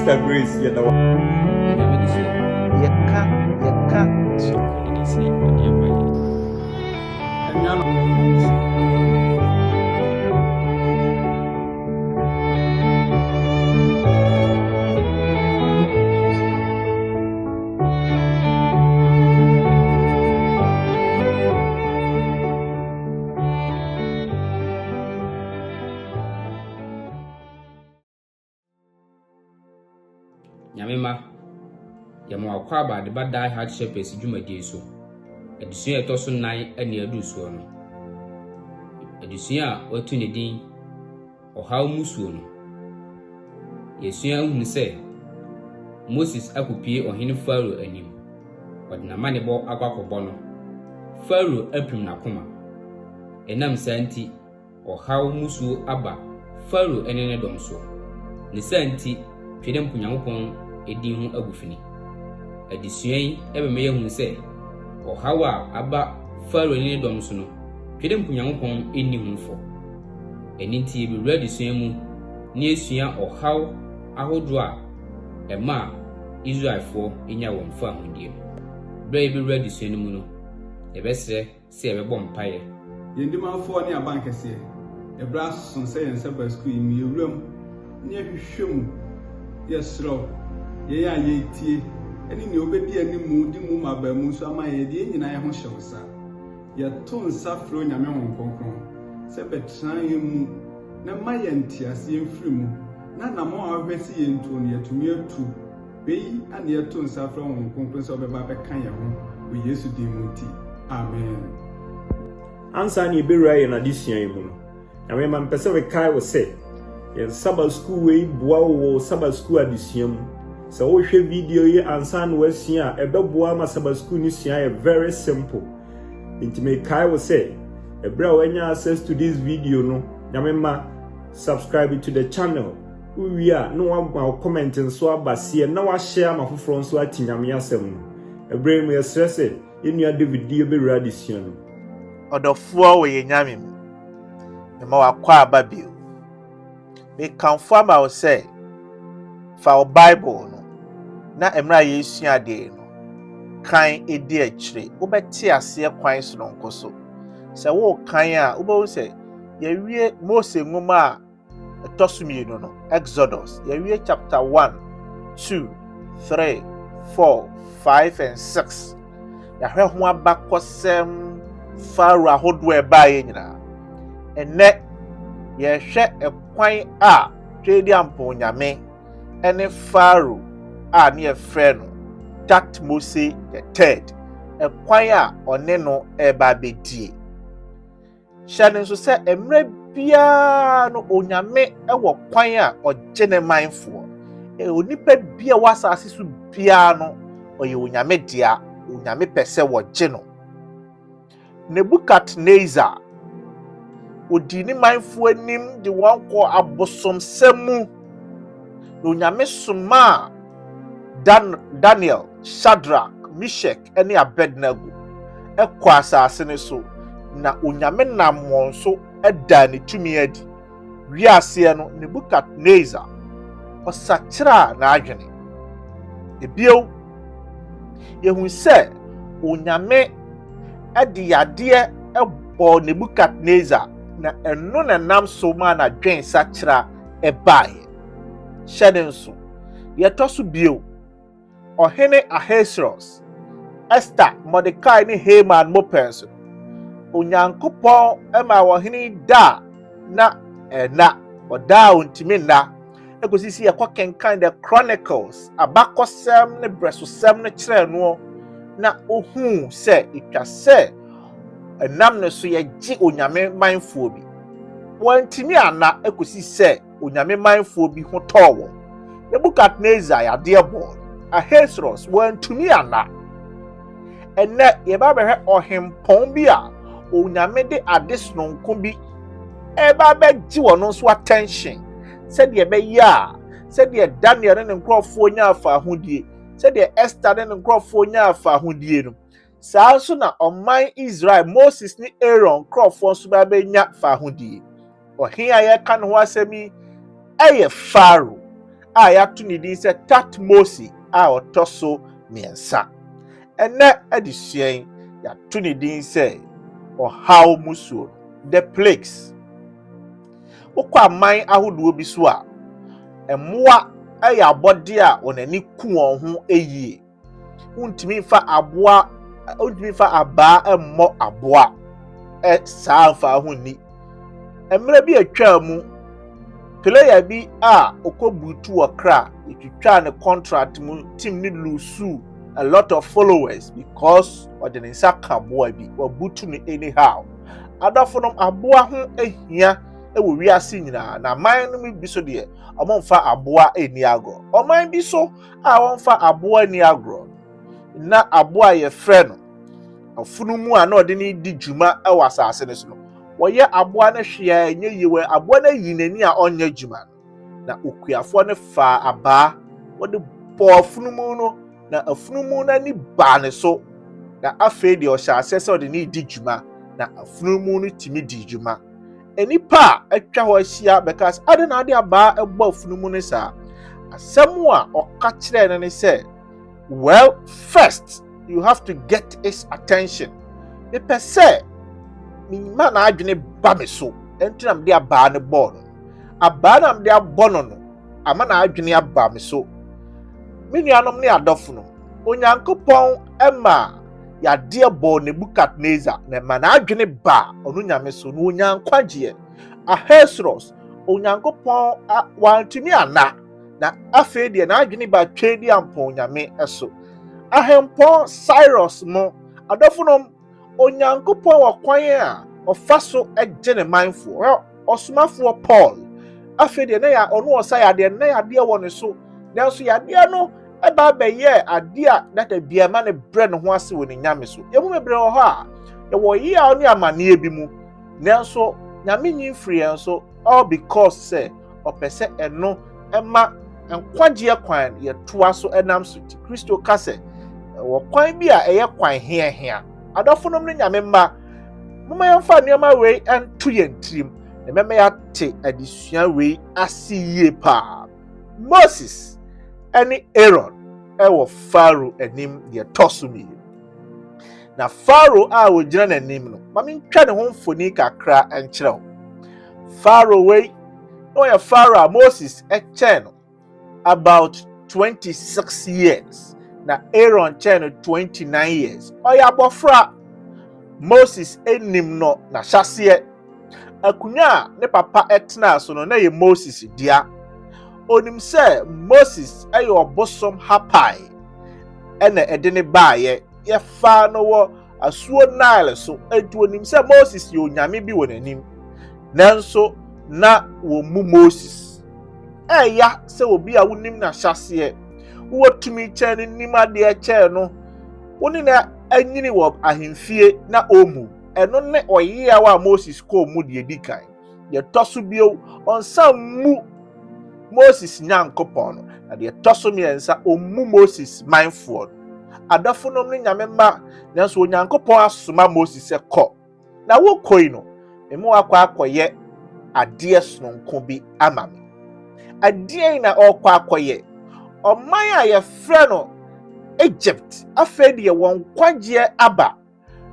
Sister Grace, you know. Yeka. Nyamema yama wakwa abade ba die hard shepherds dwumadie so adusua etoso 9 ane adusuo no adusua a watu ne din ohaw musuo no yesua hu se Moses akopie ohene Pharaoh anim wadna manebo akwakobo no Pharaoh aprim nakoma enam santi ohaw musuo aba Pharaoh ene ne dom so ne santi twede mpunyankopon edin hu agufini adisuan ebeme yehu se ohaw a aba Pharaoh ne dom so no twede mpunyankopon eni hu fo eninti ebiwura adisuan mu ne esua ohaw ahodo a ema Israelfo enya won fa ahudie bra ebiwura adisuan mu no ebesre se ebebɔ mpaye yendimafo ne abankese ebra son se yense basku imi ewuram ne hwehwem yesro ye ya yetie eni ne obedi animu di mu mabamu so ama ye de nyina ye ho hyewsa ye to nsafro nyame hon konkron se betran ye mu na mayantiase ye mfiri mu na namo ahwesi ye ntu ne yetumi atu beyi ane ye to nsafro hon konkron so beba beka ye ho we Yesu di muti amen. Ansa ni ebewura ye na disuan mu no nyame ma mpese we kai wo se yen Sabbath school we boa wo Sabbath school adisuam so wo hwe video ye ansa no wasua ebeboa ma Sabbath school ni sua ye very simple nti me kai wo se ebra wo anya access to this video no nyame ma subscribe to the channel uwi a no wa comment nso abase na wa share ma foforo nso atinyame asem no ebra mu ye stress enua David ebewura adisuam no Odofo we nyame mu ma wakwa ababio me kanfo ma wo say fa Bible no na emra yesua de no kan edi akire wo beti ase kwan so nko so se wo kan a wo bo say yewie Mose ngoma a etosumienu no Exodus yewie chapter 1 2 3 4 5 and 6 ya hwe ho abakosem Pharaoh ahodo e ba ye nyina enne ye hwe ekwan a twedi ampo nyame ene Pharaoh a ne efre no that Moses the third ekwan a one no e ba bedie hyane nso se emre bia no onyame e wo kwan a ogene manfo onipa bia wasase so bia no oye onyame dia onyame pese wo geno Nebukadnezar odini manfo anim de wonko abosom semu no nyame soma Daniel, Shadrach, Meshach ene Abednego ekwa asase ne so na onyame namwon so eda ne tumi adi wiase no Nebukadnezar osakira na adwene ebio yehun se onyame adi yade ebo Nebukadnezar na eno na nam so ma na dwen sakira ebae shedenso yetoso bio ohene Ahasuerus Esther Mordecai ni Haman mopens onyankopon ema ohene da na oda ontimi na ekosisi yakokenkan the Chronicles abakosem ne bresosem ne kire no na ohu se itwa se enam ne so ye onyame manfo bi wantimi ana ekosi se onyame manfo bi ho towo Nebukadnezar ya de bo Ahasuerus wantumi ana enne ye ba behwe ohempon bi a onyame de adesnonko bi e ba beji wono so attention said ye be ya said ye Daniel ne nkrofo nya afa ahodie said ye Esther ne nkrofo nya afa ahodie no saa so na oman Israel Moses ni Aaron nkrofo so ba nya fa ahodie ohia ye ka no asemi eye Pharaoh a yɛato ne din sɛ Tatmosi a ɔtɔ so mmiɛnsa. Ɛnɛ adesua yi yɛato ne din sɛ ɔhaw musuo, the plagues. Wokɔ aman ahodoɔ bi so a mmoa ɛyɛ abɔde a wɔn ku wɔn ho yie. Wontumi mfa abaa mmɔ aboa saa mfa ho ni. Mmerɛ bi atwa mu player bi a okɔbutu wɔ kra etwitwa ne contract mu team ne lose a lot of followers because ɔde ne nsa ka aboa bi wabutu no anyhow. Adafo no aboa ho ahia wɔ wiase nyinaa na man no bi so deɛ ɔmo mfa aboa ani agorɔ. Ɔman bi so a wɔmfa aboa ani agorɔ na aboa yɛ frɛ no afunumu a na ɔde ne di dwuma wɔ asase no so no. Wɔyɛ aboa no hwea enye yewe aboa no yi n'ani a ɔnyɛ dwuma na okuafoɔ no fa abaa wɔde bɔ afunumu no na afunumu no ani baa ne so na afei deɛ ɔhyɛ ase sɛ ɔde ne di dwuma na afunumu no timi di dwuma. Enipa a atwa hɔ ahyia bɛka sɛ ade na ade abaa ɛbɔ afunumu no saa. Asɛm a ɔka kyerɛ no ne sɛ, well, first you have to get his attention. Mepɛ sɛ mima na adwene ba me so enti na mde abaa ne bɔɔ no. Abaa na mde abɔ no no ama na adwene aba me so. Me nuanom ne adɔfo no, Onyankopɔn ɛma yadeɛ bɔ Nebukadnezar na ma na adwene ba ɔno nyame so no onyankwagyeɛ. Ahasuerus Onyankopɔn wantumi ana na afei deɛ na adwene ba twɛ di ampɔ nyame ɛso. Ahempɔn Cyrus mo adɔfo no Onyankopɔn wɔ kwan a ɔfa so agye ne manfo. Ɔsomafoɔ Paul afei deɛ na ya ɔno ɔsa yadeɛ na yadeɛ wɔ ne so nanso yadeɛ no ɛba bɛyɛ ade a data bia ma ne brɛ ne ho ase wɔ ne nyame so. Yɛmu bebree wɔ hɔ a yɛwɔ yi a ɔne amanneɛ bi mu nanso nyame nyi mfiri yɛn so all because sɛ ɔpɛ sɛ ɛno ɛma nkwagyeɛ kwan yɛtoa so ɛnam so. Kristo ka sɛ wɔ kwan bi a ɛyɛ kwan hia adɔfo nom ne nyame mma moma yɛmfa nneɛma wei ɛnto yɛn tirim na mɛma yɛate adesua wei ase yie paa. Moses ɛne Aaron ɛwɔ Pharaoh anim deɛ tɔ so mmienu. Na Pharaoh a wɔgyina n'anim no ma mentwa ne ho mfoni kakra ɛnkyerɛ wo. Pharaoh wei na ɔyɛ Pharaoh a Moses ɛkyɛn no about 26 years na Aaron kyɛn no 29 years. Ɔyɛ abɔfra. Moses enim no na hyaseɛ. Akunya a ne papa ɛtena so no na yɛ Moses dia. Onim sɛ Moses ɛyɛ ɔbosom Hapai ɛna ɛde ne baayɛ yɛfa no wɔ asuo Nile so. Enti onim sɛ Moses yɛ onyame bi wɔ n'anim nanso na wɔmmu Moses. Ɛya sɛ obi a wonim na hyaseɛ wowɔ tumi kyɛn ne nim adeɛ kyɛn no wone na anyini wɔ ahemfie na ɔmu. Ɛno ne ɔyea wa Moses kɔɔ mu deɛ di kan. Yɛtɔ so bio ɔnsa mu Moses Nyankopɔn no na deɛ tɔ so mmiɛnsa ɔmu Moses manfoɔ no. Adɔfo nom ne nyame mma nanso Onyankopɔn asoma Moses sɛ kɔ na wokɔi no emu akɔ akɔyɛ adeɛ sononko bi ama me. Adeɛ na ɔkɔ akɔyɛ ɔman a yɛfrɛ no Egypt afei deɛ wɔn kwagyeɛ aba.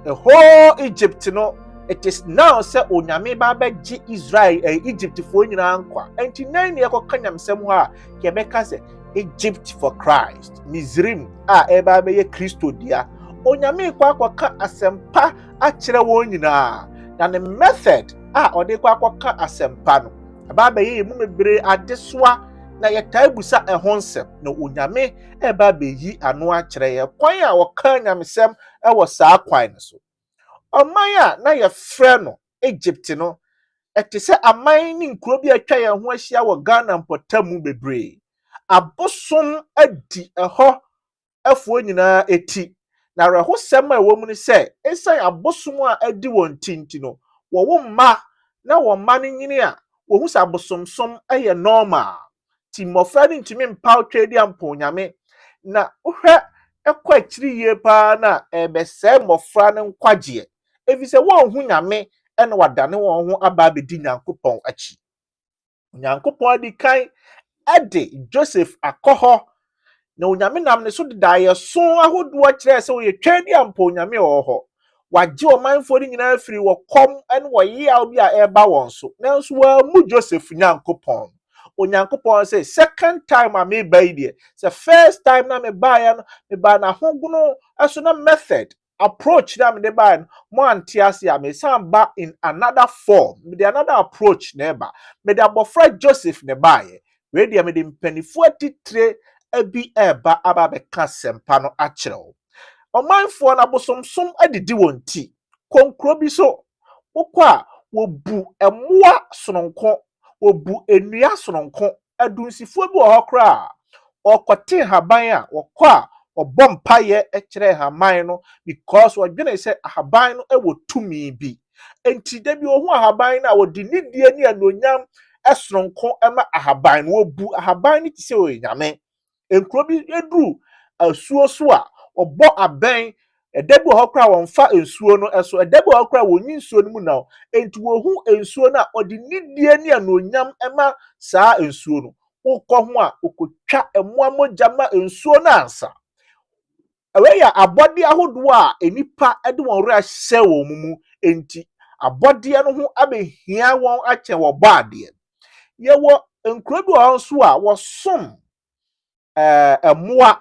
The whole Egypt no it is now sɛ onyame ba bɛgye Israel Egypt foɔ nyinaa nkwa. Enti nan ne yɛkɔka nyamsɛm hɔ a yɛbɛka sɛ Egypt for Christ. Misrim a ɛba bɛyɛ Kristo dia. Onyame kɔ akɔka asɛmpa akyerɛ wɔn nyinaa. Na ne method a ɔde kɔ akɔka asɛmpa no aba bɛyɛ emu mebree adesoa na yɛtaa busa ɛho nsɛm na onyame ɛba bɛyi ano akyerɛ yɛ kwan a wɔka nyamsɛm ɛwɔ saa kwan no so. Ɔman a na yɛfrɛ no Egypt no ɛte sɛ aman ne nkuro bi atwa yɛn ho ahyia wɔ Ghana mpɔtamu bebree. Abosom adi ɛhɔ afuo nyinaa eti na rɛhosɛm a ɛwɔ mu ne sɛ ɛsan abosom a adi wɔn tinti no wɔwo mma na wɔn mma no nyini a wɔhu sɛ abosomsom ɛyɛ normal. Ti mmɔfra no ntumi mpaw twɛ di ampɔ nyame na wohwɛ ɛkɔ akyiri yie paa na ɛbɛsɛe mmɔfra no nkwagyeɛ efisɛ wɔn hu nyame ɛna wadane wɔn ho aba abɛdi Nyankopɔn akyi. Nyankopɔn adi kan ede Joseph akɔhɔ na onyame nam ne so deda yɛ so ahodoɔ kyerɛ sɛ oyɛ twɛdi ampa onyame wɔ hɔ wagye ɔmanfoɔ no nyinaa firi wɔ kɔm ne wɔ yaw bi a ɛreba wɔn so nanso wɔammu Joseph nyankopɔn onyankopɔn sɛ second time a meba yi deɛ sɛ first time na mebaeɛ no meba na hogono ɛso na method approach na mede baeɛ no mo ante ase a mesan ba in another form mede another approach na ɛba mede abɔfra Joseph ne baeɛ wei deɛ mede mpanifoɔ atitire abi ɛba aba bɛka sɛmpa no akyerɛ wo ɔmanfoɔ na bosomsom adidi wɔn ti konkro bi so wokɔ a wobu ɛmoa sononko wobu ennua sononko adunsifoɔ bi wɔ hɔ koraa ɔkɔte haban a wɔkɔ a ɔbɔ mpaeɛ ɛkyerɛ haban no because wɔdwene sɛ haban no ɛwɔ tumi bi enti da bi ohun haban no a wɔde nidie ne anonyam ɛsononko ɛma haban no wobu haban no ti sɛ onyame enkuro bi eduru asuo so a ɔbɔ abɛn ɛda bi wɔ hɔ koraa wɔmfa nsuo no ɛso ɛda bi wɔ hɔ koraa wɔnyi nsuo no mu na enti wɔhu nsuo no a ɔde nidie ne anonyam ɛma saa nsuo no wokɔ ho a okotwa ɛmoa mogya ma nsuo no ansa ɛwɛ yɛ abɔde ahodoɔ a enipa ɛde wɔn werɛ ahyɛ wɔn mu enti abɔdeɛ no ho abɛhia wɔn akyɛ wɔ bɔ adeɛ yɛwɔ nkuro bi wɔ hɔ nso a wɔsom ɛmoa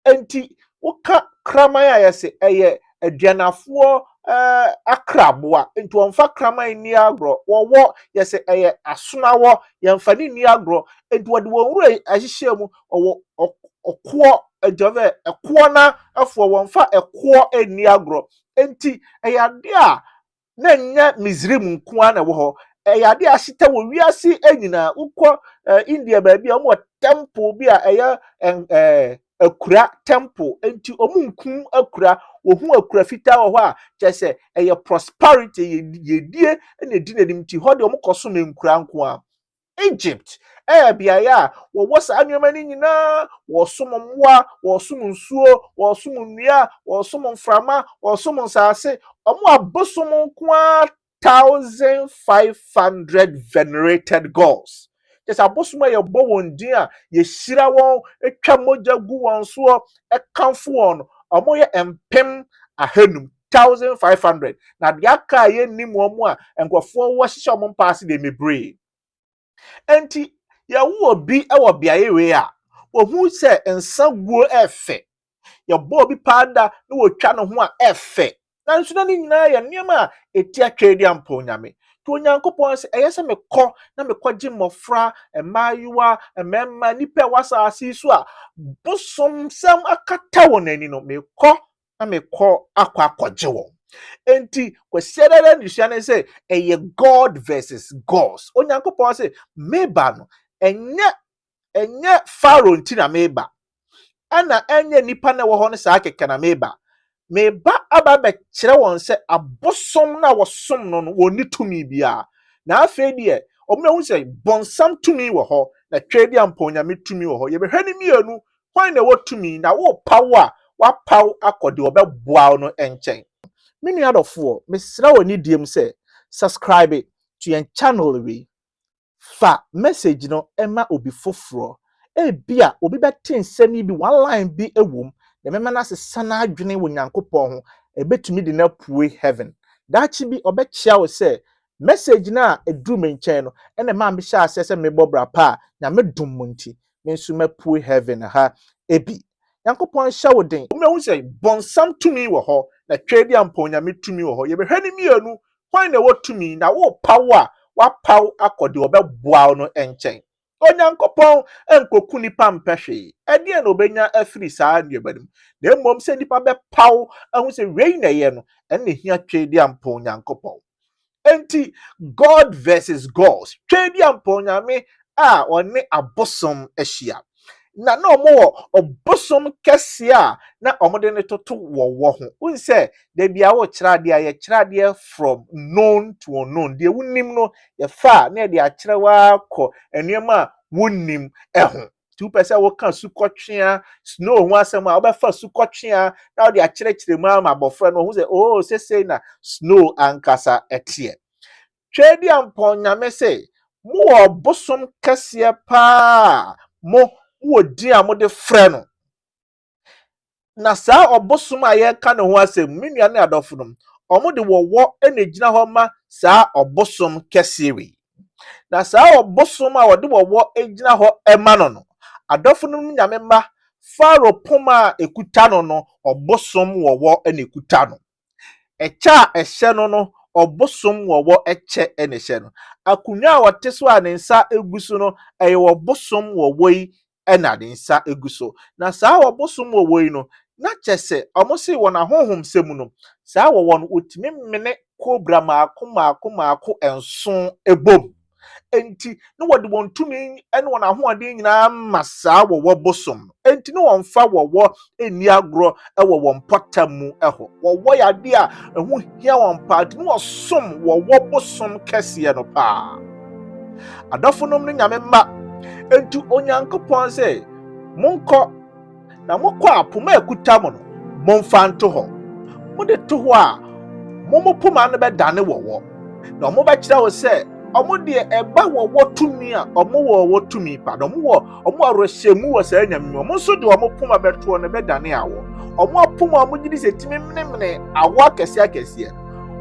enti woka kraman a yɛsɛ ɛyɛ aduanafoɔ akraboa enti wɔmfa kraman ni agorɔ wɔwɔ yɛsɛ ɛyɛ asonawɔ yɛmfa ne ni agorɔ enti wɔde wɔn wura ahyehyɛ mu ɔwɔ ɔkoɔ adwave ɛkoɔ na afoɔ wɔmfa ɛkoɔ ni agorɔ enti ɛyɛ ade a na nya Misrim nkoa na wɔ hɔ ɛyɛ ade a hyeta wɔ wiase nyinaa wokɔ India baabi a wɔwɔ temple bi a ɛyɛ akura temple enti omunkum akura ohun akura fitaa wɔ hɔ a kyerɛ sɛ ɛyɛ prosperity yedie na edi n'anim ti hɔ de ɔmo kɔso na nkura nko a Egypt beaeɛ a wɔwɔ saa nneɛma no nyinaa wɔsom mmoa wɔsom nsuo wɔsom nnua wɔsom mframa wɔsom nsase ɔmo abosom nko a 1500 venerated gods just abosom a yɛbɔ wɔn din a yɛhyira wɔn atwa mogya gu wɔn so ɛkamfo wɔn ɔmo yɛ mpem ahanum 1500 na deɛ aka a yɛnnim wɔn a nkurɔfoɔ wɔhyehyɛ ɔmo mpaase de mebree enti yɛwo bi ɛwɔ beaeɛ wei a ohun sɛ nsa guo ɛfɛ yɛbɔ obi paada na wɔtwa ne ho a ɛfɛ na nso na ne nyinaa yɛ nneɛma a eti atwɛdi ampa onyame to onyankopɔn sɛ ɛyɛ sɛ mekɔ na mekɔgye mmɔfra mmaayewa mmarima nipa ɛwɔ asase so a bosomsɛm akata wɔn ani no mekɔ na mekɔ akɔgye wɔn enti kwasiadada nisua ne sɛ ɛyɛ God versus gods onyankopɔn sɛ meba no ɛnyɛ Pharaoh nti na meba ana ɛnyɛ nipa na ɛwɔ hɔ no saa kɛkɛ na meba aba bɛkyerɛ wɔn sɛ abosom na wɔsom no wɔni tumi bia na afei deɛ ɔmo ehu sɛ bɔnsam tumi wɔ hɔ na twɛdi ampa onyame tumi wɔ hɔ yɛbɛhwɛ ne mienu hwan na ɛwɔ tumi na wo paw a wapaw akɔde ɔbɛboa no nkyɛn me nuadɔfoɔ mesrɛ wɔ ne diem sɛ subscribe to yɛn channel we fa message no ɛma obi foforɔ ebia obi bɛte nsɛm yi bi one line bi ɛwom na mɛma na asesa na adwene wɔ nyankopɔn ho ebetumi de na pue heaven daakye bi ɔbɛkyia wo sɛ message na eduru me nkyɛn no ɛna ma mehyɛ asɛ sɛ mebɔ bra pa na medum mo nti me nso mapue heaven ha ebi nyankopɔn hyɛ wo den ɔmo ehu sɛ bɔnsam tumi wɔ hɔ na twɛdi ampa onyame tumi wɔ hɔ yɛbɛhwɛ ne mienu hwan na ɛwɔ tumi na wo paw a wapaw akɔde ɔbɛboa no nkyɛn onyankopɔn enkoku nipa mpɛhwe ɛdeɛ na obenya afiri saa nneɛma nim na mmom sɛ nipa bɛpaw ahu sɛ wei na ɛyɛ no ɛna hia twɛdi ampa onyankopɔn enti God versus gods twɛdi ampa onyame a ɔne abosom ahyia na ɔmo wɔ ɔbosom kɛse a na ɔmo de ne toto wɔ ho won sɛ da bia wo kyerɛ adeɛ a yɛ kyerɛ adeɛ from known to unknown deɛ wonim no yɛ fa na yɛde akyerɛ wa kɔ nneɛma a wonim ɛho tu pɛ sɛ woka sukɔtwea snow ho asɛm a wobɛfa sukɔtwea na wode akyerɛkyerɛ mu ama abɔfra no ho sɛ oh sesei na snow ankasa ɛteɛ twɛdi ampa onyame sɛ mo bosom kese pa mo di a mo de frɛ no na saa obosom a ye ka ne ho asɛm menua ne adɔfo no omo de wowo ene gina ho ma saa obosom kese wi na saa obosom a wode wowo egina ho ema no adɔfo no nyame ma faro poma ekuta no obosom wowo ene ekuta no echa ehye no obosom wowo eche ene hye no akunya a wote so a ne nsa eguso no eye obosom wowo yi ena de nsa eguso na saa obosom wowo yi no na kyese omosi wona honhom semu no saa wowo no otimi mene kobra maako enson ebom enti no wode wontumi ene wona hoade nyina ma saa wowo bosom enti no wonfa wowo eni agro ewo wonpotamu eho wowo yade a ehu hia wonpa no wosom wowo bosom kese no pa adofonom no nyame ma enti onyankopon se monko na mokọ apoma ekuta mo no momfa nto ho mode to ho a momopoma no be dane wowo na mo ba kira wo se omo de eba wowo tumi a omo wowo tumi pa no omo arohyemu wo sa nyame omo so de omo poma beto no be dane awo omo apoma omo gidi se timi mene awo akese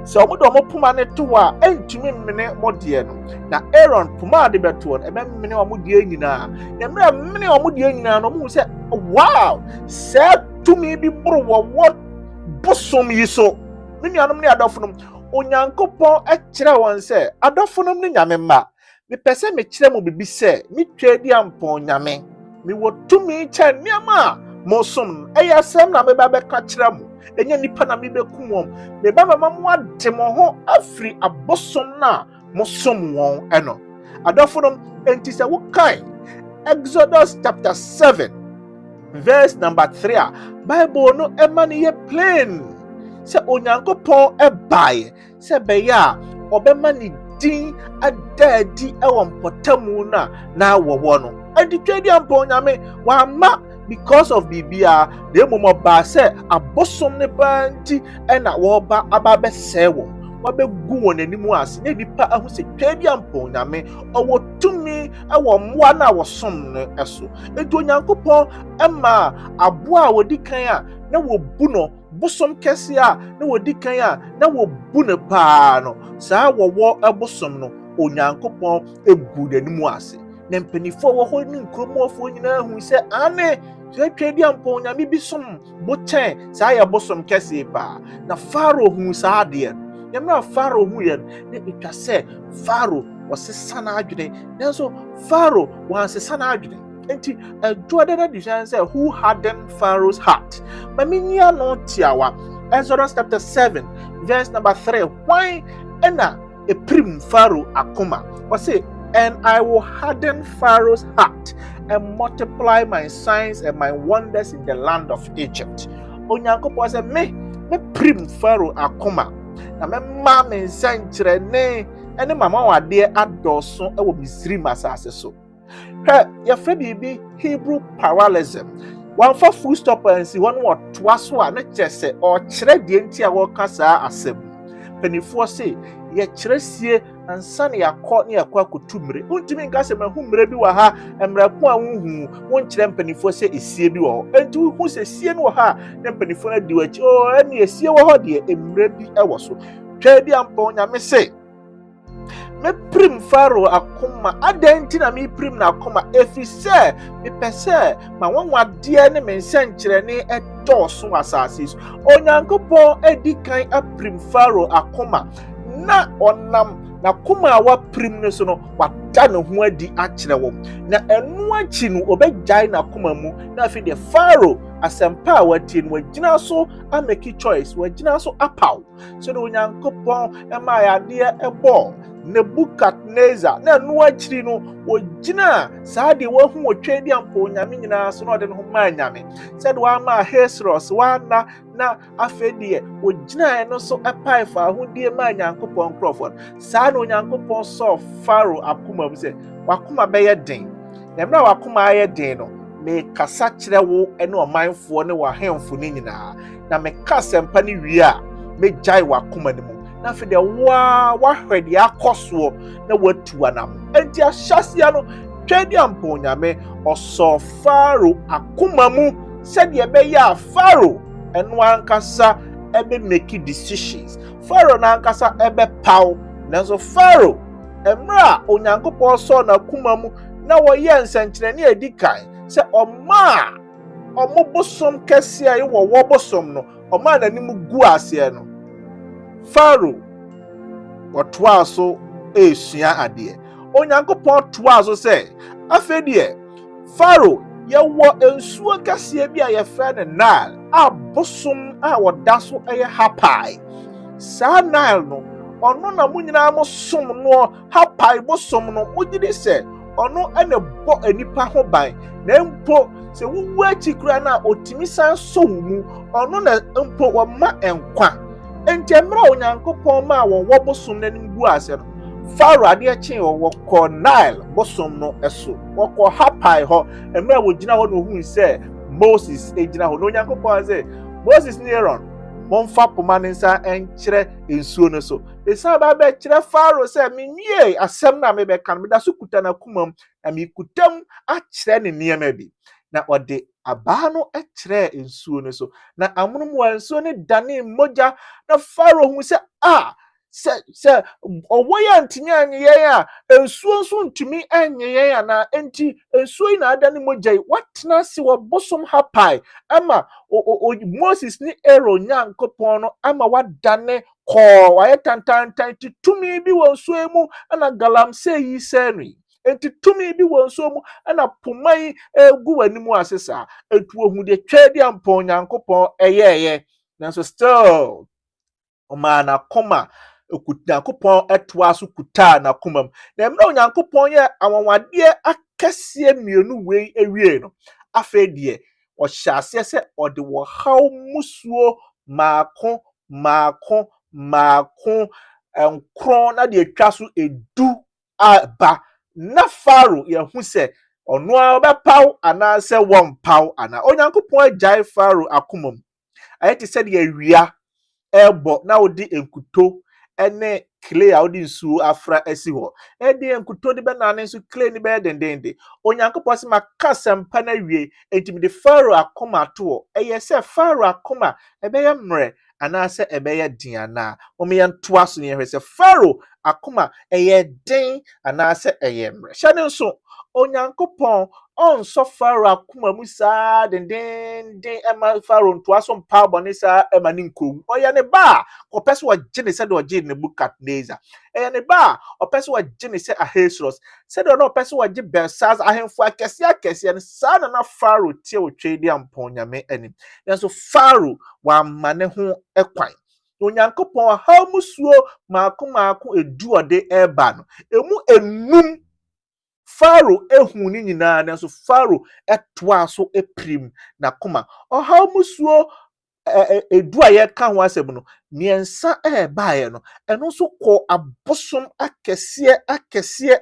so omo de omo poma ne to a entumi mene modie no na Aaron poma de beto no ebe mene omo de nyina na mene omo de nyina no omo se wow se tumi bi boro wowo bosom yi so menuanom ne adɔfonom onyankopɔn ekyerɛ wɔn sɛ adɔfonom ne nyame ma mepɛsɛ mekyerɛ mo bibi sɛ metwa di ampɔn nyame me wotumi kyɛ nneɛma mosom ɛyɛ asɛm na meba bɛka kyerɛ mo ɛnyɛ nipa na mebekum wɔn meba mama mo ade mo ho afiri abosom na mosom wɔn ɛno adɔfonom enti sɛ wokae Exodus chapter 7 verse number 3 a Bible no ɛma no yɛ plain sɛ onyankopɔn ɛbae sɛ bɛyɛ a ɔbɛma ne din adaadi ɛwɔ mpɔtamu na wɔwɔ no aditwa di ampɔ nyame wama because of bibia de mmom ɔbaa sɛ abosom ne baa nti ɛna wɔba aba bɛsɛe wɔn wabɛgu wɔn anim ase ne nipa ahu sɛ twa di ampɔ nyame ɔwɔ tumi ɛwɔ mmoa na wɔsom no ɛso enti onyankopɔn ɛma aboa a wɔdi kan a na wɔbu no bosom kese a na wodi kan a na wobu ne paa no saa wowo ebosom no onyankopɔn egu n'anim ase na mpanifo wɔ hɔ ne nkromofo nyinaa hu sɛ ane twetwe di ampo nyame bi som bokyɛn saa yɛ bosom kese paa na Faro hu saa de nyame Faro hu yɛ ne etwa sɛ Faro wɔsesa na adwene nanso Faro wansesa na adwene enti Jordan edition say who hardened Pharaoh's heart maminya no tiawa Exodus chapter 7 verse number 3 why ena eprim Pharaoh akoma or say and I will harden Pharaoh's heart and multiply my signs and my wonders in the land of Egypt onyankopon say me prim Pharaoh akoma na me ma me nsankyerene ene mama wade adoso e wo Misrim asase so your friend Hebrew parallelism. One for full stop and see one more twice one, not just say or chere the entire work as a sim. Pennyfour say, ye cheresie and sunny a court near Quacutumre. Ultimate Gassam whom Rebuaha and Rapua who won't chem Pennyfour say is Sebu, and two who say Sieno ha, then Pennyfour do it, or any a Sio dear, and Rebi Ewaso. Trade upon ya may say. Me prim Pharaoh akoma adenti na me prim na akoma efi se me pese ma wonwa de ne me nsenkyerene edoso asase so onyankopon edikan aprim Pharaoh akoma na onam na koma wa prim ne so no wada ne ho adi akyere wo na enu achi no obegyae na koma mu na afi de Pharaoh asempa a watie no wagina so ameki choice wagina so apaw so de onyankopon ema ya de ebo Nebuchadnezzar na enu akyiri no wogina saa de wahu otwa di ampo nyame nyina so na ode no ho ma nyame said wa ma Hesros wa na afedie wogina eno so epai fa ho die ma nyankopɔn krofon saa na onyankopɔn so Pharaoh akoma mu se wakoma bɛyɛ den na mra wakoma ayɛ den no me kasa kyerɛ wo ene ɔmanfo ne wahemfo ne nyina na me ka sempa ne wie a me gyae wakoma ne mu na fe de wa hwede akoso na watu anam enti ahyasia no twedi ampo nyame oso Pharaoh akoma mu sɛdeɛ ɛbɛyɛ a Pharaoh ɛno ankasa ɛbɛ make decisions. Pharaoh na ankasa ɛbɛ paw nanso Pharaoh ɛmra a Onyankopɔn sɔ na akoma mu na wɔyɛ nsɛnkyerɛnne edi kan sɛ ɔma ɔmo bosom kɛse a ɛwɔ wɔ bosom no ɔma n'anim gu aseɛ no Pharaoh ɔtoa so esua adeɛ Onyankopɔn toa so sɛ afei deɛ Pharaoh yɛwɔ nsuo kɛseɛ bi a yɛfrɛ no Nile a bosom a wɔda so ɛyɛ Hapai saa Nile no ɔno na mo nyinaa mo som no Hapai bosom no mo gye di sɛ ɔno ɛna bɔ anipa ho ban na mpo sɛ wuwu akyi kura na otimi san so mu ɔno na mpo wɔma nkwa enti mmerɛ Onyankopɔn ma wɔwɔ bosom n'anim gu ase no Pharaoh adeɛ kyen wɔkɔ Nile bosom no ɛso wɔkɔ Hapai hɔ mmerɛ wɔgyina hɔ na ohun sɛ Moses egyina hɔ na Onyankopɔn sɛ Moses ne Aaron momfa poma ne nsa ɛnkyerɛ nsuo no so esan ba bɛkyerɛ Pharaoh sɛ menwie asɛm na mebɛka no meda so kuta na kumam na mekutam akyerɛ ne nneɛma bi na ɔde abaa no ɛkyerɛ nsuo no so na amonom wɔ nsuo no dane mogya na Pharaoh hu sɛ sɛ ɔwɔ yɛ ntumi anyeyɛ a nsuo nso ntumi anyeyɛ ana enti nsuo yi na ada ne mogya yi watena ase wɔ bosom Hapai ama Moses ne Aaron Nyankopɔn no ama wadane kɔɔ wayɛ tantantan ti tumi bi wɔ nsuo mu ana galamsey yi sɛ no enti tumi bi wɔ nsuo mu ana poma yi gu w'anim ase saa etu ohu de twɛdi ampɔ Nyankopɔn ɛyɛɛyɛ nanso still ɔmaa na koma Nyankopɔn ɛtoa so kuta na koma mu na mmerɛ Onyankopɔn yɛ awanwadeɛ akɛseɛ mmienu wei ewie no afei deɛ ɔhyɛ aseɛ sɛ ɔde wɔhaw musuo maako nkron na deɛ atwa so edu aba na Pharaoh yɛhu sɛ ɔno a ɔbɛpaw anaasɛ wɔmpaw ana Onyankopɔn agyae Pharaoh akoma mu ayɛ te sɛ deɛ awia ɛbɔ na wode enkuto ene clay a wode nsuo afra asi hɔ ɛde enkuto de bɛnane nso clay ni bɛyɛ dendende Onyankopɔn sɛ maka sempa na wie enti de Pharaoh akoma to ɛyɛ sɛ Pharaoh akoma ɛbɛyɛ mmerɛ anaasɛ ɛbɛyɛ den ana wɔmeyɛ ntoa so ne yɛhwɛ sɛ Pharaoh akoma ɛyɛ den anaasɛ ɛyɛ mmerɛ hyɛ ne nso Onyankopɔn ɔnsɔ Pharaoh akoma mu saa dendenden ɛma Pharaoh ntoa so mpa bɔne saa ɛma ne nkom ɔyɛ ne ba ɔpɛ sɛ ɔgye ne sɛ de ɔgye Nebukadnezar ɛyɛ ne ba ɔpɛ sɛ ɔgye ne sɛ Ahasuerus sɛ de ɔno ɔpɛ sɛ ɔgye Belshazzar ahemfo akɛseɛ no saa na Pharaoh tie otwe di ampɔn nyame anim nanso Pharaoh wamma ne ho ɛkwan Onyankopɔn ha musuo maako edu ɔde ɛba no emu enum Pharaoh ehu ni nyinaa nanso Pharaoh ɛtoa so eprim na koma ɔhaw musuo edu a yɛka ho asɛm no miɛnsa ɛbaeɛ no ɛno nso kɔ abosom akɛseɛ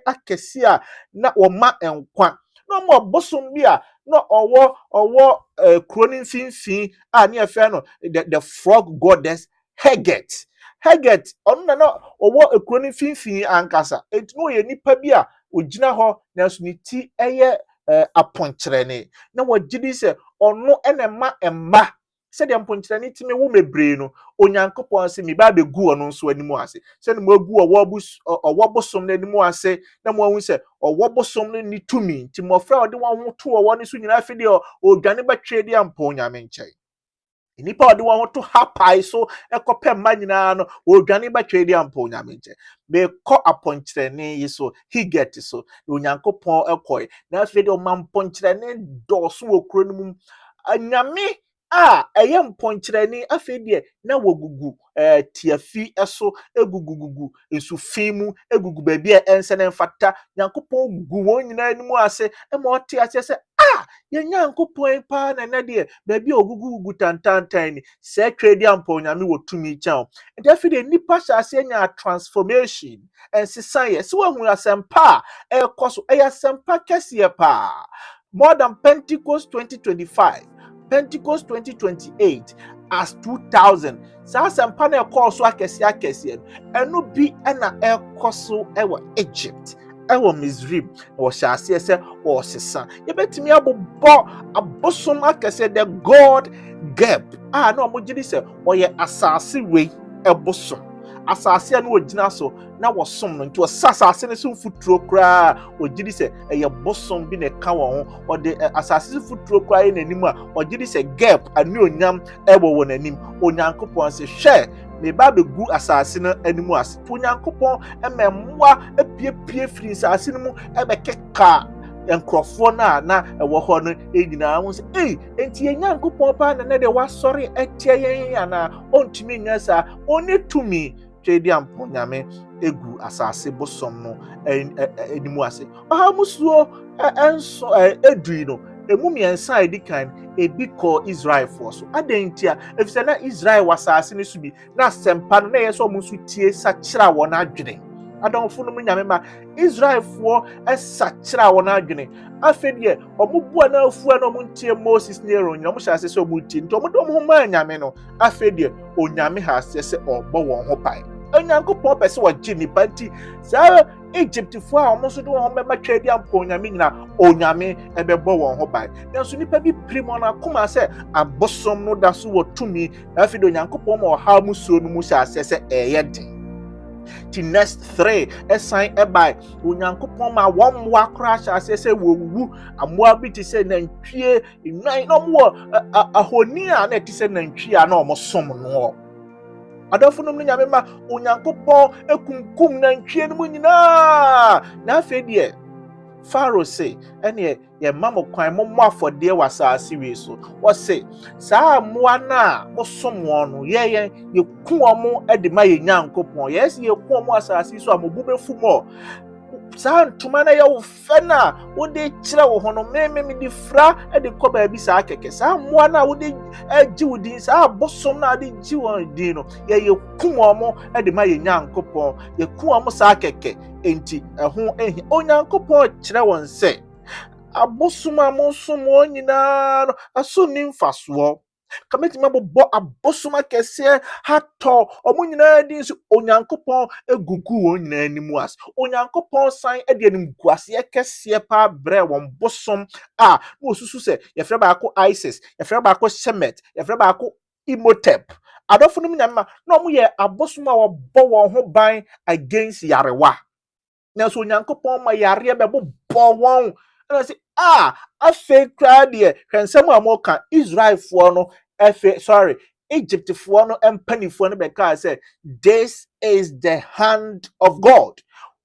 a na wɔma nkwa na mo abosom bi a na ɔwɔ kuro ne mfimfini a ne yɛfrɛ no the frog goddess Heget ɔno na ɔwɔ kuro ne mfimfini ankasa enti no yɛ nipa bi a ogyina hɔ nanso ne ti ɛyɛ aponkyerɛne na wɔgye di sɛ ɔno ɛna ma ɛmma sɛdeɛ mponkyerɛne timi wo mebree no Onyankopɔn sɛ me ba begu ɔno nso anim ase sɛ ne mo agu ɔwɔ bosom no anim ase na mo ahu sɛ ɔwɔ bosom no ni tumi nti mmɔfra ɔde wɔn ho to ɔwɔ ne so nyinaa afei deɛ ɔdwane bɛtwe di ampɔ Nyame nkyɛn nipa ɔde wɔn ho to Hapai so ɛkɔpɛ mma nyinaa no ɔdwane bɛtwe di ampɔ Nyame nkyɛn mekɔ apɔnkyerɛne yi so Heget so Onyankopɔn ɛkɔe na afei deɛ ɔma mpɔnkyerɛne dɔɔso wɔ kuro no mu anyame a ɛyɛ mpɔnkyerɛne afei deɛ na wɔgugu tiafi ɛso egugugugu nsufin mu egugu baabi a ɛnsɛ ne mfata Nyankopɔn gu wɔn nyinaa anim ase ɛma ɔte aseɛ sɛ yɛn Nyankopɔn paa na deɛ baabi a ogugugu tantantan ni sɛ twɛ di ampɔ Nyame wɔ tumi kyɛn nti afei deɛ nipa hyɛ aseɛ nya transformation ɛnsesa yɛ sɛ wɔahu asɛmpa a ɛkɔ so ɛyɛ asɛmpa kɛseɛ paa more than Pentecost 2025 Pentecost 2028 as 2000 saa asɛmpa na ɛkɔɔ so akɛseɛ ɛno bi ɛna ɛkɔ so ɛwɔ Egypt ɛwɔ Misraim na wɔhyɛ aseɛ sɛ wɔresesa yɛbɛtumi abobɔ abosom akɛseɛ the god Geb na wɔgye di sɛ ɔyɛ asase wei ɛbosom asase a no wɔgyina so na wɔsom no nti wɔsa asase no so mfuturo koraa wɔgye di sɛ ɛyɛ bosom bi na ɛka wɔn ho wɔde asase so mfuturo koraa yɛ n'anim a wɔgye di sɛ Geb anuonyam ɛwɔ wɔn anim Onyankopɔn sɛ hwɛ meba bɛgu asase no anim ase Onyankopɔn ɛma mmoa apiepie firi asase no mu ɛbɛkeka nkurɔfoɔ na ɛwɔ hɔ no nyinaa ho sɛ enti yɛn Nyankopɔn paa na deɛ wasɔre atia yɛn ana ɔntumi nyɛ saa ɔne tumi twɛdi ampo nyame egu asase bosom no anim ase ɔha musuo ɛnso edui no emu mmiɛnsa a edi kan ebi kɔ Israelfoɔ so adan ntia efisɛ na Israel wɔ asase no so bi na asɛmpa no na yɛ sɛ ɔmo nso tie sakyera wɔn adwene adɔnfo no mu nyame ma Israelfoɔ ɛsakyera wɔn adwene afei deɛ ɔmo bua na afua na ɔmo ntie Moses ne Aaron nyina ɔmo hyɛ ase sɛ ɔmo tie nti ɔmo de ɔmo ho maa nyame no afei deɛ onyame ha ase sɛ ɔbɔ wɔn ho pae Onyankopɔn pɛ sɛ wɔgye nipa nti saa Egyptfoɔ a ɔmo nso de wɔn ho bɛma twɛ di ampo onyame nyina onyame ɛbɛbɔ wɔn ho bae nanso nipa bi piri mu na akoma sɛ abosom no da so wɔ tumi na afei deɛ Onyankopɔn ma ɔhaw mu suo no mu hyɛ ase sɛ ɛyɛ den ti next 3 ɛsan ɛbae Onyankopɔn ma wɔn mmoa koraa hyɛ ase sɛ wɔwuwu amoa bi te sɛ nantwie nwan na ɔmo wɔ ahoni a na ɛte sɛ nantwie a na ɔmo som no adɔfo no mu nyame ma Onyankopɔn ekumkum nantwie no mu nyinaa na afei deɛ Pharaoh say ɛne yɛ ma mo kwan mo mo afɔdeɛ wɔ asase wei so wɔse saa mmoa na mo som wɔn no yɛku wɔn de ma yɛ Nyankopɔn yɛsi yɛku wɔn asase so a mo bu befu mo saa ntoma na yɛ wo fɛ na wode kyerɛ wo ho no me di fra de kɔ baabi saa kɛkɛ saa mmoa na wode agye wo din saa bosom na de gye wɔn din no yɛku wɔn de ma yɛ Nyankopɔn yɛku wɔn saa kɛkɛ enti ɛho ehi Onyankopɔn kyerɛ wɔn sɛ abosom a mo som wɔn nyinaa no aso ni mfasoɔ kametima bobɔ abosom akɛseɛ hatɔ ɔmo nyinaa din so Onyankopɔn egugu wɔn nyinaa anim ase Onyankopɔn san de animguaseɛ kɛseɛ paa brɛ wɔn bosom a na osusu sɛ yɛfrɛ baako Isis yɛfrɛ baako Shemet yɛfrɛ baako Imhotep adɔfo no mu nyama na ɔmo yɛ abosom a wɔbɔ wɔn ho ban against yarewa nanso Onyankopɔn ma yareɛ bɛbɔ wɔn ɛna sɛ afei koraa deɛ hwɛ nsɛm a wɔka Israelfoɔ no Egyptfoɔ no mpanifoɔ no bɛkaa sɛ this is the hand of God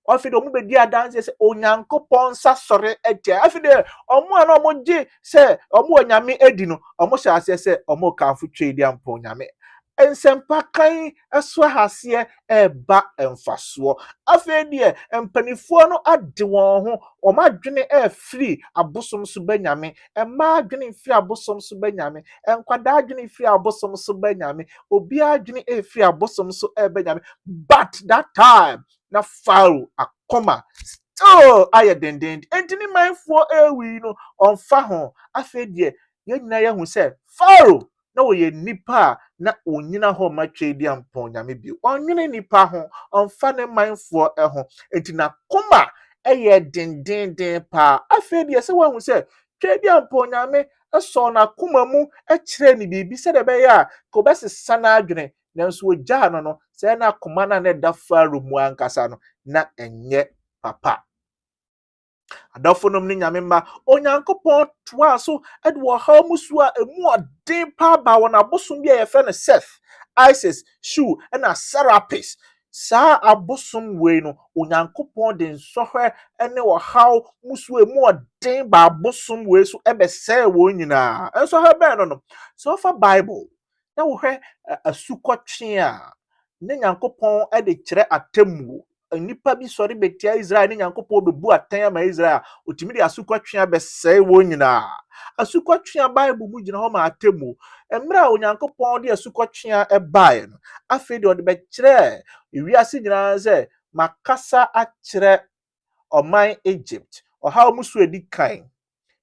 afei deɛ ɔmo bɛdi adanseɛ sɛ Onyankopɔn nsa sɔre atia afei deɛ ɔmo a na ɔmo gye sɛ ɔmo wɔ nyame adi no ɔmo hyɛ aseɛ sɛ ɔmo kamfo twɛ di ampo nyame nsɛmpa kan ɛso ahaseɛ ɛba mfasoɔ afei deɛ mpanifoɔ no ade wɔn ho wɔn adwene ɛfiri abosom so bɛ nyame mmaa adwene firi abosom so bɛ nyame nkwadaa adwene firi abosom so bɛ nyame obiara adwene ɛfiri abosom so ɛbɛ nyame but that time na Pharaoh akoma still ayɛ denden enti ne manfoɔ ɛwi no ɔmfa ho afei deɛ yɛn nyinaa yɛhu sɛ Pharaoh na wɔyɛ nipa a na onyina hɔ ma twɛ di ampo nyame bi ɔnwene nipa ho ɔmfa ne manfoɔ ho enti na koma ɛyɛ dendenden paa afei deɛ sɛ wɔahu sɛ twɛ di ampo nyame ɛsɔ na koma mu ɛkyerɛ ne biribi sɛ ɛbɛyɛ a ka ɔbɛsesa n'adwene nanso ogyaa no sɛ na koma na ɛda Pharaoh mu ankasa no na ɛnyɛ papa adɔfo nom ne nyame mma Onyankopɔn toa so ɛde wɔhaw mu so a emu ɔden paa ba wɔn abosom bi a yɛfrɛ no Seth Isis Shu ɛna Serapis saa abosom wei no Onyankopɔn de nsɔhwɛ ɛne wɔhaw mu so emu ɔden ba abosom wei so ɛbɛsɛe wɔn nyinaa nsɔhwɛ bɛn no sɛ ɔfa Bible na wɔhwɛ asukɔtwe a ne Nyankopɔn ɛde kyerɛ atemmuo nipa bi sɔre betia Israel ne Nyankopɔn bebu atan ama Israel otimi de asukɔtwe abɛsɛe wɔn nyinaa asukɔtwe Bible mu gyina hɔ ma atemmuo emre a Onyankopɔn de asukɔtwe ɛbae no afei de ɔde bɛkyerɛ ewiase nyinaa sɛ makasa akyerɛ ɔman Egypt ɔhaw mu so edi kan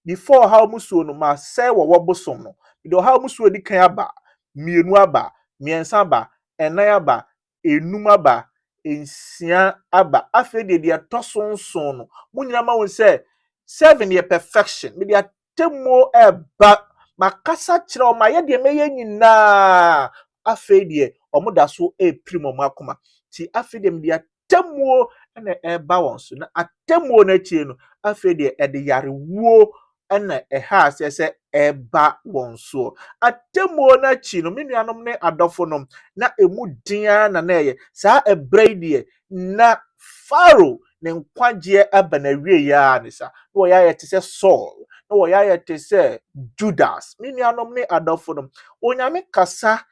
before ɔhaw mu so no ma sɛ wɔwɔ bosom no de ɔhaw mu so edi kan aba mienu aba, miensa aba, enan aba, enum aba, ensia aba. Afei de toso nson no. Mo nyina ma won say 7 ye perfection. Me de atemo eba makasa kire o ma ye de meye nyina. Afei de omo da so eprim omo akoma. Ti afei de me de atemo na eba won so. Na atemo na chie no afei de e de yarewuo na ha se eba won so. Atemo na chi no me nuanom ne adofo nom na emu dia na ye saa ebrei de na Pharaoh ne nkwagye aba na wie ya ne sa. No ya ye te se Saul, no ya ye te se Judas. Me nuanom ne adofo nom onyame kasa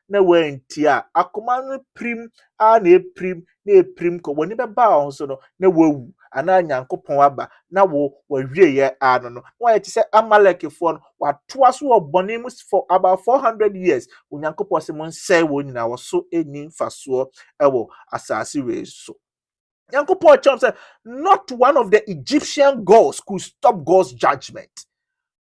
na wantia akoma no prim a na eprim ko woni beba ho so no na wawu ana nyankopon aba na wo wawie ye ano no wa ye te se Amalekifo no watoa so obone for about 400 years onyankopon se mon sei wo nyina wo so eni mfaso ewo asase we so. Nyankopon chom say not one of the Egyptian gods could stop God's judgment.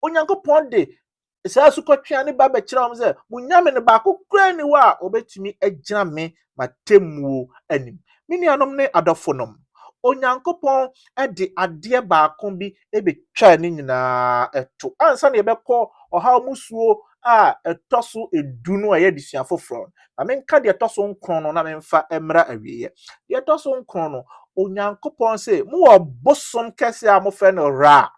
Onyankopon de saa su kwatwa ne ba be kira om se munyame ne ba kokura ni wa obetumi agyina me matemmuo anim. Me nuanom ne adofonom onyankopon de ade baako bi ebetwa ne nyina eto ansa na yebekọ ohaw musuo a etoso edu no aye disua foforo na menka de etoso nkron no na memfa emra awieye de etoso nkron no onyankopon se mu obosom kese a mo fe no Ra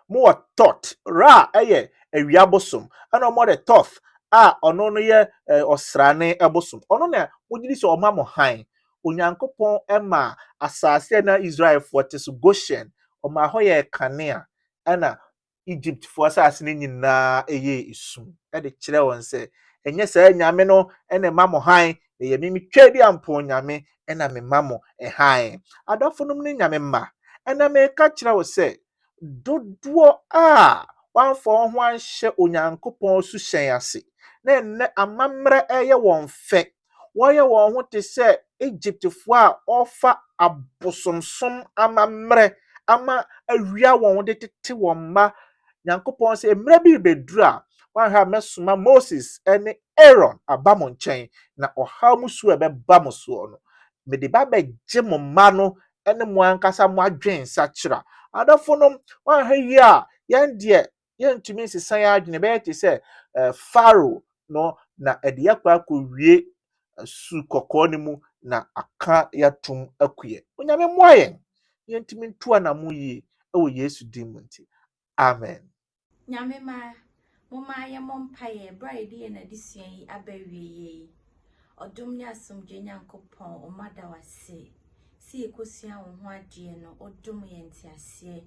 mo tot Ra eye awia bosom ana mo de Thoth a ono no ye osrane ebosom ono na mogidi se oma mo han onyankopon ema asase na Israel forte so Goshen oma ho ye kanea ana Egypt for asase ni nyina eye isum e de kire won se enye saa nyame no ene ma mo han na ye mimi twedi ampo nyame ena me ma mo han adofonum ni nyame ma ena me ka kire wo se dodo a wanfo ho anhye onyankopon su hyen ase na enne amamre eye won fe woye won ho te se Egypt fo a ofa abosomsom amamre ama awia won de tete won ma nyankopon se emre bi bedura wan ha mesoma Moses ene Aaron abamo nchen na oha musu ebeba muso no me de ba begye mo ma no ene mo ankasa mo adwen sa kira adafonom wan ha yi a yen de yentumi sesan adwene be te se Pharaoh no na ede yakwa wie su kokko ni mu na aka yatum akuye onyame moayen yentumi ntua na mu yi ewo Yesu dimunti amen. Nyame ma moma ye mompaye bride ye na disua yi abawie yi odom ne asomdwe nyankopon o mada wase si ekosua wo ho ade no odom ye ntiase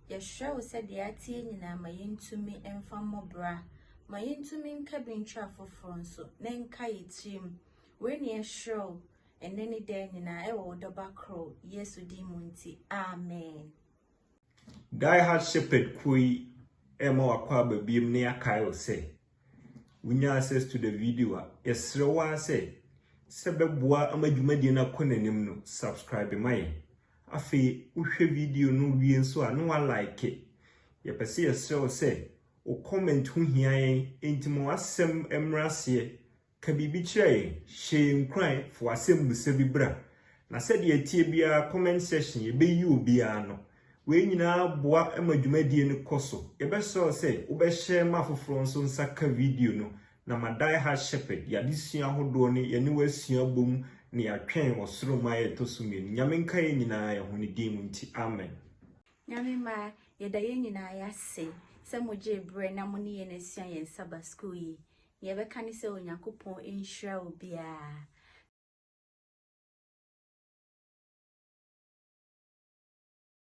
ye hwe wo se de atie nyina ma yentumi emfa mobra ma yentumi nka bentwa foforo nso na nka yetim we ne ye hwe enene de nyina e wo dobakro Yesu dimunti amen. Die Hard Shepherd kui ema wakwa babiem ne akayo say wunya access to the video yesrewa say sebeboa amadwumadi na konanim no subscribe mai afi uhwe video no wie nso a no like yepese yesrewa say o comment hu hian entimo asem emrase ka bibi kire she nkran fo asem busa bibra na said ye tie bia comment section ye be yi obi ano we nyina boa amadwumadi ne koso yebeso say wo be share mafoforo nso nsaka video no na ma Die Hard Shepherd ya disua hodo ne ye ne wasua bom ne atwen osoro ma ye tosumi nyame nka ye nyina ya honi dim nti amen. Nyame ma ye da ye nyina ya se moje bre na mo ne ye na sua ye saba school yi ye be ka ni se onyankopon enhira obia